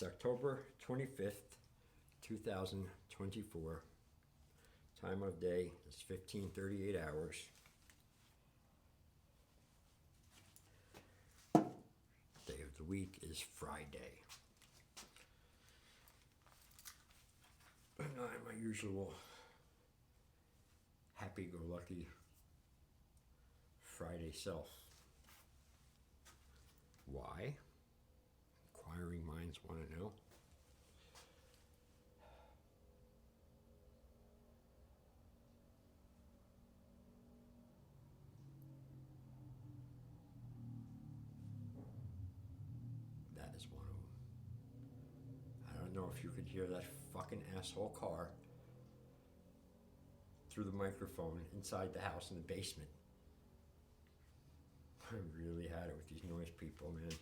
It's October 25th, 2024. Time of day is 15:38 hours. Day of the week is Friday. I'm not my usual happy-go-lucky Friday self. Why? Inquiring minds want to know. That is one of them. I don't know if you could hear that fucking asshole car through the microphone inside the house in the basement. I really had it with these noise people, man.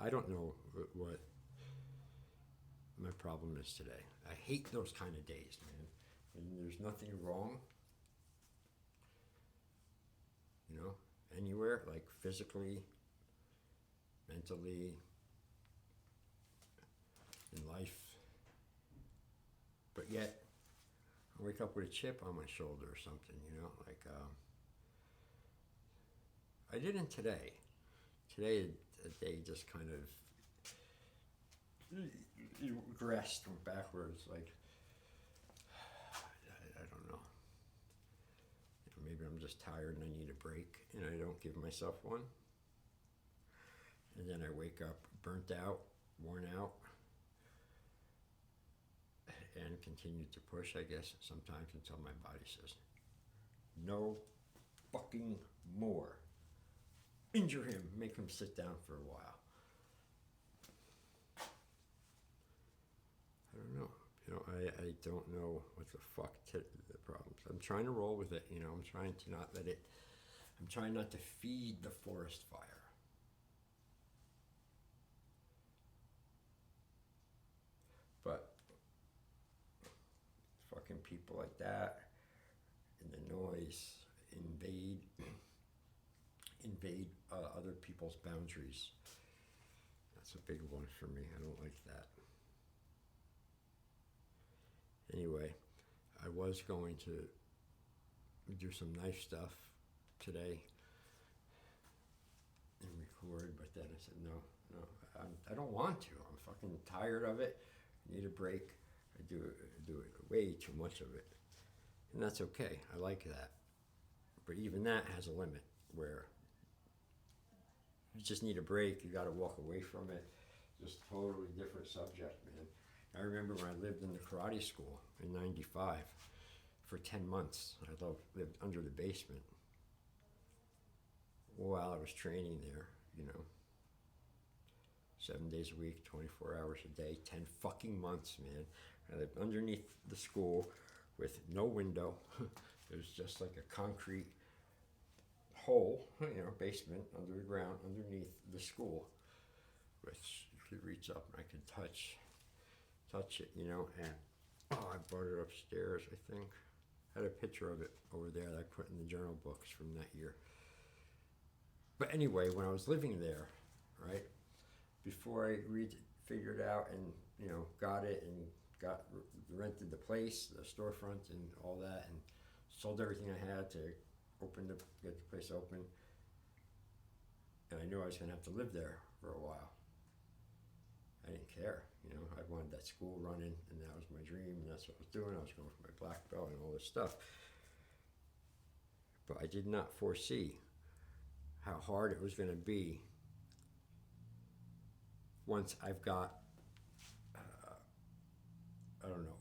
I don't know what my problem is today. I hate those kind of days, man. And there's nothing wrong, anywhere, like physically, mentally, in life. But yet, I wake up with a chip on my shoulder or something, I didn't today. Today, the day just kind of regressed, went backwards, like, I don't know. Maybe I'm just tired and I need a break, and I don't give myself one. And then I wake up burnt out, worn out, and continue to push, I guess, sometimes until my body says, no fucking more. Injure him, make him sit down for a while. I don't know. I don't know what the fuck the problem is. I'm trying to roll with it, I'm trying to not let it, I'm trying not to feed the forest fire. But fucking people like that and the noise invade other people's boundaries. That's a big one for me. I don't like that. Anyway, I was going to do some knife stuff today and record, but then I said, no, I don't want to. I'm fucking tired of it. I need a break. I do it way too much of it. And that's okay. I like that. But even that has a limit where you just need a break. You got to walk away from it. Just totally different subject, man. I remember when I lived in the karate school in '95 for 10 months. I lived under the basement while I was training there, 7 days a week, 24 hours a day, 10 fucking months, man. I lived underneath the school with no window. It was just like a concrete hole, basement under the ground, underneath the school, which you could reach up and I could touch it, and I brought it upstairs, I think. I had a picture of it over there that I put in the journal books from that year. But anyway, when I was living there, right, before I figured out and, got it and rented the place, the storefront and all that, and sold everything I had to get the place open, and I knew I was going to have to live there for a while. I didn't care, I wanted that school running, and that was my dream, and that's what I was doing. I was going for my black belt and all this stuff. But I did not foresee how hard it was going to be once I've got,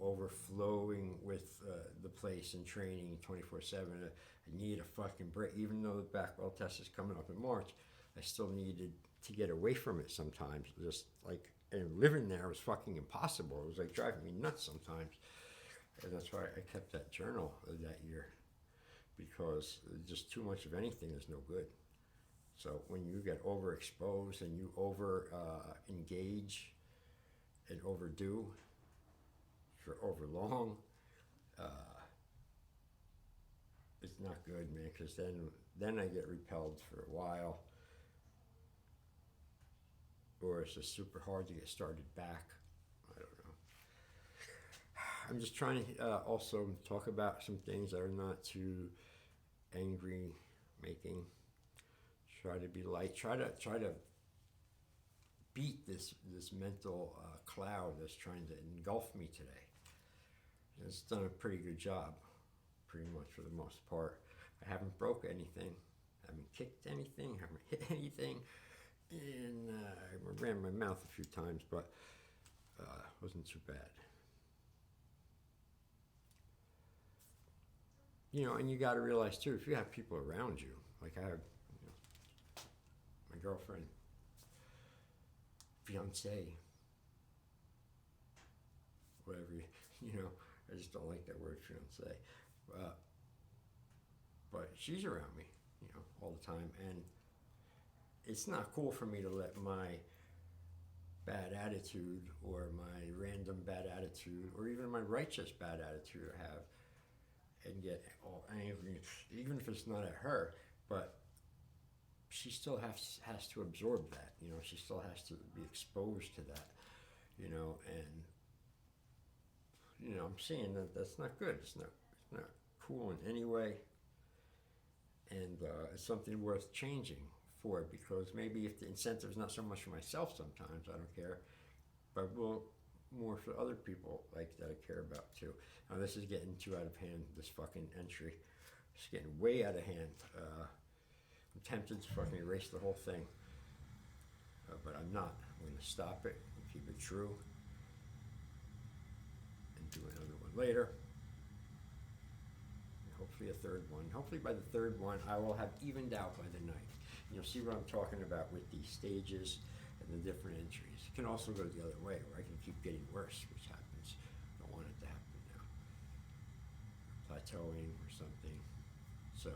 overflowing with the place and training 24/7. I need a fucking break. Even though the black belt test is coming up in March, I still needed to get away from it sometimes. And living there was fucking impossible. It was like driving me nuts sometimes. And that's why I kept that journal that year, because just too much of anything is no good. So when you get overexposed and you engage and overdo for overlong, it's not good, man, because then I get repelled for a while. or it's just super hard to get started back. I don't know. I'm just trying to also talk about some things that are not too angry making. Try to be light. Try to beat this mental cloud that's trying to engulf me today. And it's done a pretty good job, pretty much for the most part. I haven't broke anything, haven't kicked anything, haven't hit anything, and I ran my mouth a few times, but wasn't too bad. You know, and you got to realize too, if you have people around you, like I have, you know, my girlfriend, fiance, whatever, you know, I just don't like that word fiance. But she's around me, you know, all the time, and it's not cool for me to let my bad attitude or my random bad attitude or even my righteous bad attitude I have and get all angry, even if it's not at her, but she still has to absorb that, you know, she still has to be exposed to that, you know, and, you know, I'm seeing that that's not good, it's not cool in any way, and it's something worth changing for, because maybe if the incentive's not so much for myself sometimes, I don't care, but more for other people like that I care about too. Now this is getting too out of hand, this fucking entry. It's getting way out of hand. I'm tempted to fucking erase the whole thing, but I'm not. I'm going to stop it and keep it true and do another one later. And hopefully a third one. Hopefully by the third one I will have evened out by the night. You'll see what I'm talking about with the stages and the different entries. It can also go the other way, where I can keep getting worse, which happens. I don't want it to happen now. Plateauing or something. So,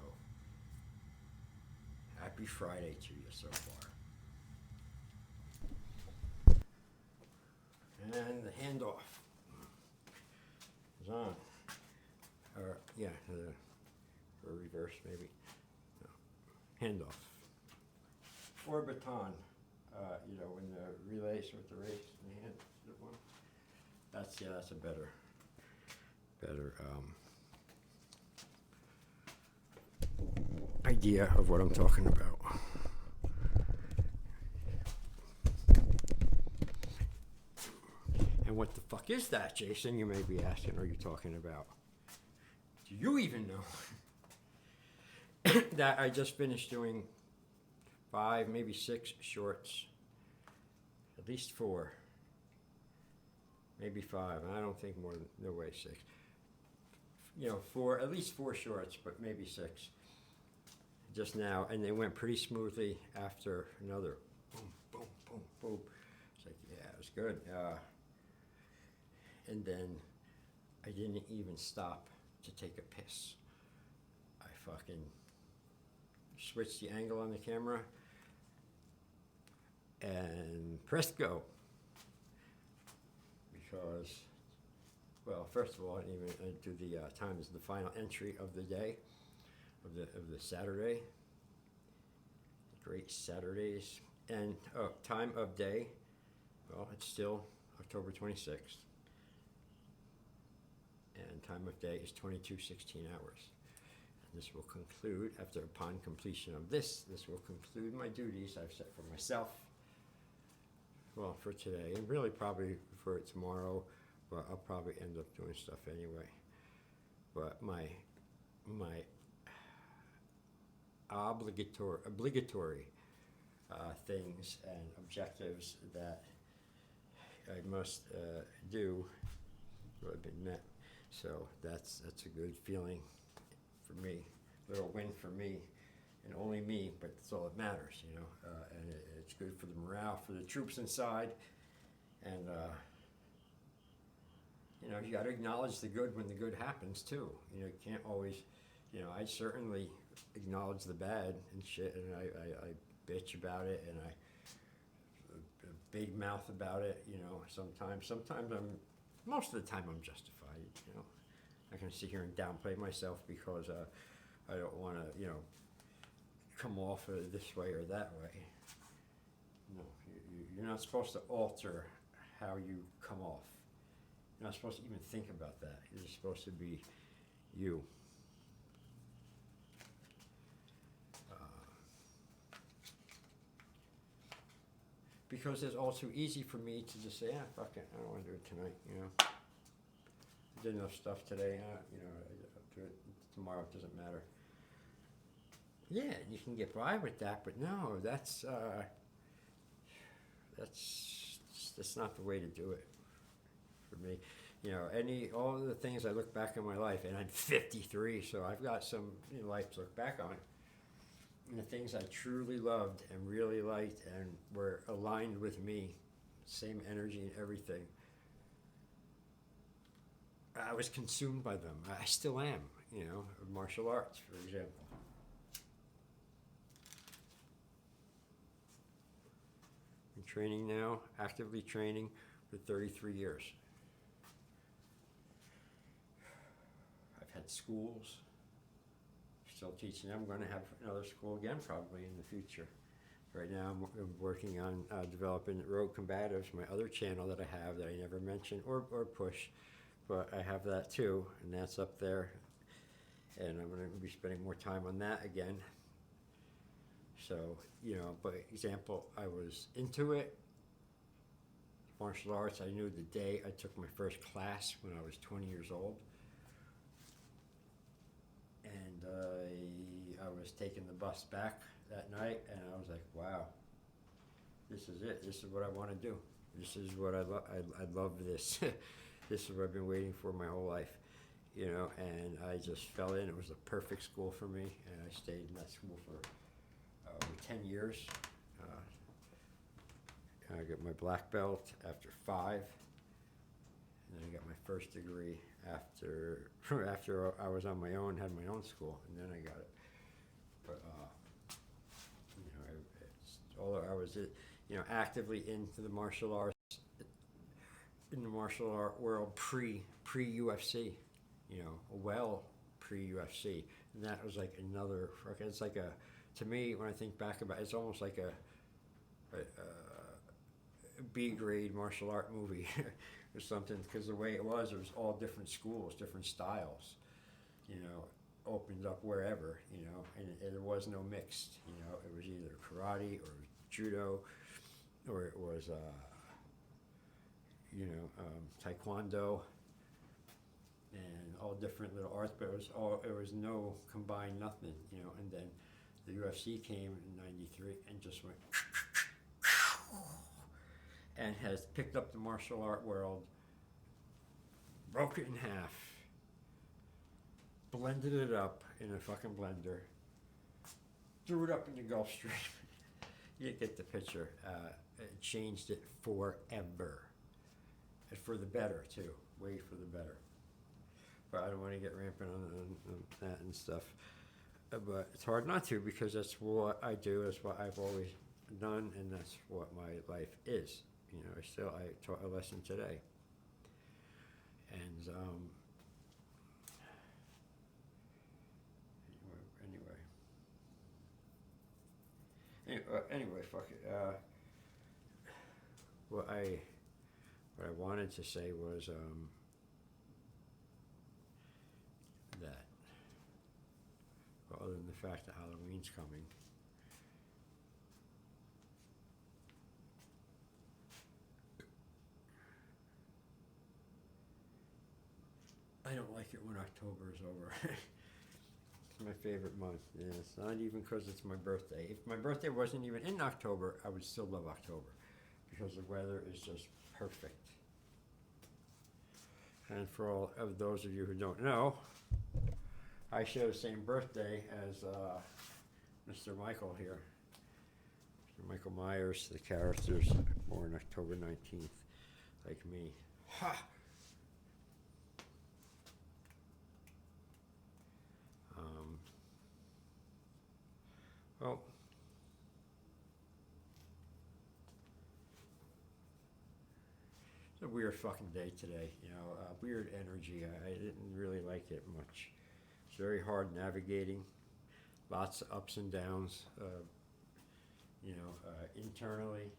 happy Friday to you so far. And the handoff is on. Or, yeah, or reverse maybe. No. Handoff. Or baton, you know, when the relays with the race in the hand, the one. That's a better idea of what I'm talking about. And what the fuck is that, Jason? You may be asking, are you talking about? Do you even know? That I just finished doing 5, maybe 6 shorts, at least 4, maybe 5. I don't think more than, no way 6. You know, at least 4 shorts, but maybe 6 just now, and they went pretty smoothly after another boom, boom, boom, boom. It's like, yeah, it was good. And then I didn't even stop to take a piss. I fucking switched the angle on the camera and pressed go, because, well, first of all, I didn't even do the time is the final entry of the day, of the Saturday, great Saturdays, and time of day, well, it's still October 26th, and time of day is 22:16 hours. This will conclude, upon completion of this will conclude my duties I've set for myself. Well, for today, and really probably for tomorrow, but I'll probably end up doing stuff anyway. But my obligatory things and objectives that I must do have been met. So that's a good feeling for me, little win for me, and only me, but that's all that matters, you know, and it's good for the morale, for the troops inside, and, you know, you got to acknowledge the good when the good happens, too. You know, you can't always, you know, I certainly acknowledge the bad and shit, and I bitch about it, and I big mouth about it, you know, sometimes most of the time I'm justified, you know. I can sit here and downplay myself because I don't want to, you know, come off this way or that way. No, You're not supposed to alter how you come off. You're not supposed to even think about that. You're supposed to be you. Because it's all too easy for me to just say, fuck it, I don't want to do it tonight, you know. I did enough stuff today, I'll do it tomorrow, it doesn't matter. Yeah, you can get by with that, but no, that's not the way to do it for me. All of the things I look back in my life, and I'm 53, so I've got some life to look back on. And the things I truly loved and really liked and were aligned with me, same energy and everything, I was consumed by them. I still am, martial arts, for example. I'm training now, actively training for 33 years. I've had schools. Still teaching. I'm going to have another school again probably in the future. Right now I'm working on developing Rogue Combatives, my other channel that I have that I never mention or push, but I have that too, and that's up there, and I'm going to be spending more time on that again. So, by example, I was into it, martial arts. I knew the day I took my first class when I was 20 years old. And I was taking the bus back that night, and I was like, wow, this is it. This is what I want to do. This is what I love. I love this. This is what I've been waiting for my whole life, and I just fell in. It was the perfect school for me, and I stayed in that school for over 10 years. I got my black belt after 5, and then I got my first degree after I was on my own, had my own school, and then I got it. But I was actively into the martial arts, in the martial art world pre UFC, well pre UFC, and that was like another. It's like to me when I think back about it, it's almost like a B-grade martial art movie. Or something, because the way it was all different schools, different styles, opened up wherever, and there was no mixed, it was either karate or judo, or it was, taekwondo, and all different little arts, but it was no combined nothing, and then the UFC came in '93 and just went and has picked up the martial art world, broke it in half, blended it up in a fucking blender, threw it up in the Gulf Stream. You get the picture. It changed it forever. And for the better, too. Way for the better. But I don't want to get rampant on that and stuff. But it's hard not to, because that's what I do, that's what I've always done, and that's what my life is. I taught a lesson today. And anyway, fuck it. What I wanted to say was that, other than the fact that Halloween's coming, I don't like it when October is over. It's my favorite month. And it's not even because it's my birthday. If my birthday wasn't even in October, I would still love October, because the weather is just perfect. And for all of those of you who don't know, I share the same birthday as Mr. Michael here. Mr. Michael Myers, the character's born October 19th, like me. Ha! Well, it's a weird fucking day today, weird energy. I didn't really like it much. It's very hard navigating, lots of ups and downs, internally,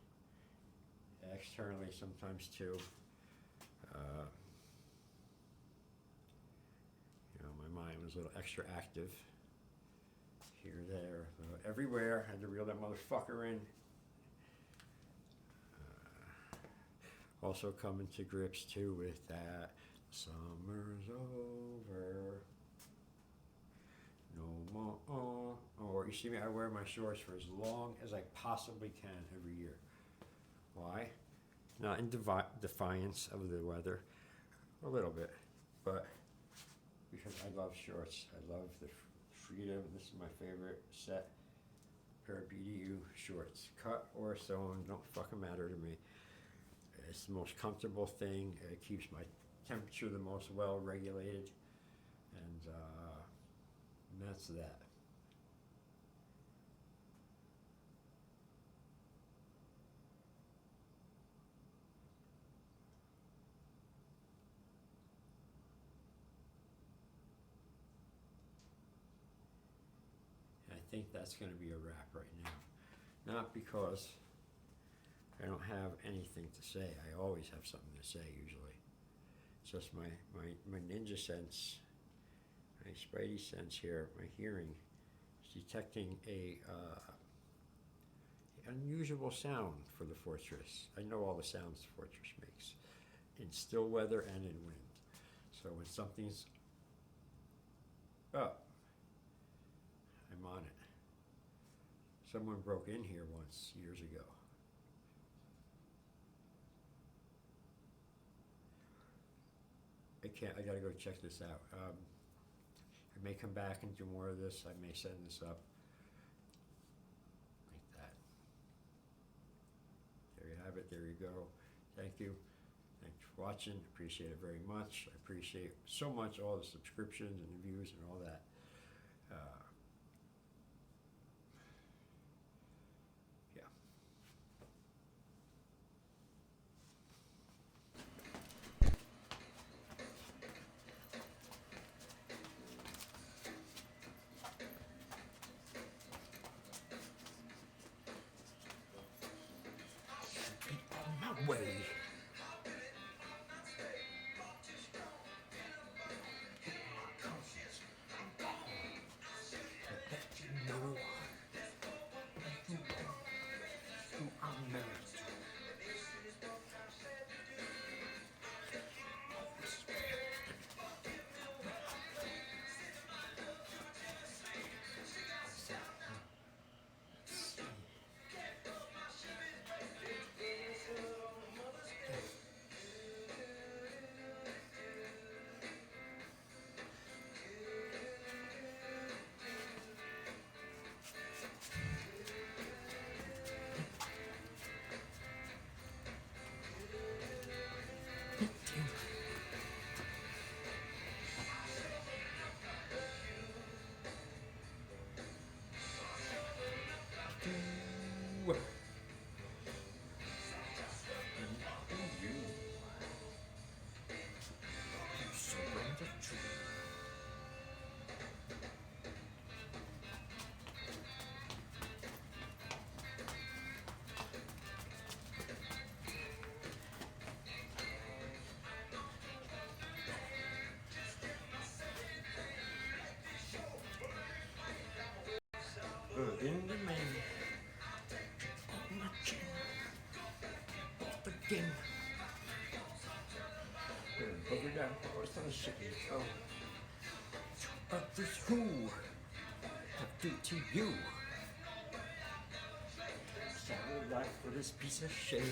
externally sometimes too. Uh, my mind was a little extra active. Here, there, everywhere. Had to reel that motherfucker in. Also coming to grips too with that. Summer's over. No more. Or you see me, I wear my shorts for as long as I possibly can every year. Why? Not in defiance of the weather, a little bit, but because I love shorts. I love the freedom. This is my favorite set. Pair of BDU shorts, cut or sewn, don't fucking matter to me. It's the most comfortable thing. It keeps my temperature the most well regulated, and that's that. I think that's going to be a wrap right now. Not because I don't have anything to say. I always have something to say usually. It's just my ninja sense, my spidey sense here, my hearing is detecting a unusual sound for the fortress. I know all the sounds the fortress makes in still weather and in wind. So when something's up, I'm on it. Someone broke in here once years ago. I gotta go check this out. I may come back and do more of this. I may send this up like that. There you have it. There you go. Thank you. Thanks for watching. Appreciate it very much. I appreciate so much all the subscriptions and the views and all that. Yeah. Be on my way. In the main, matching the game. Bugger down, it's on the ship. Oh, others who have due to you. Sorry life for this piece of shit.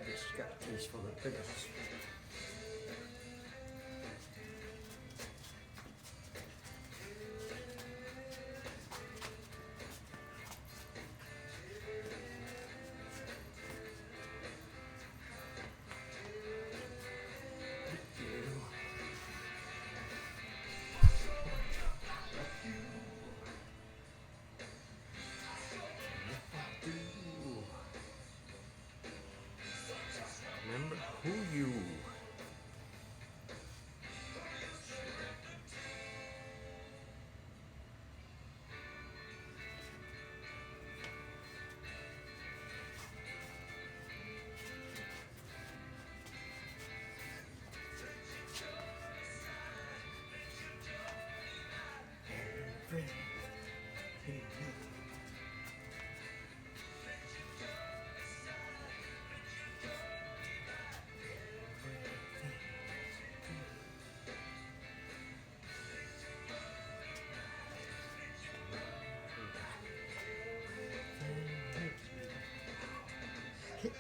This got a taste for the biggest. Remember who you Hey,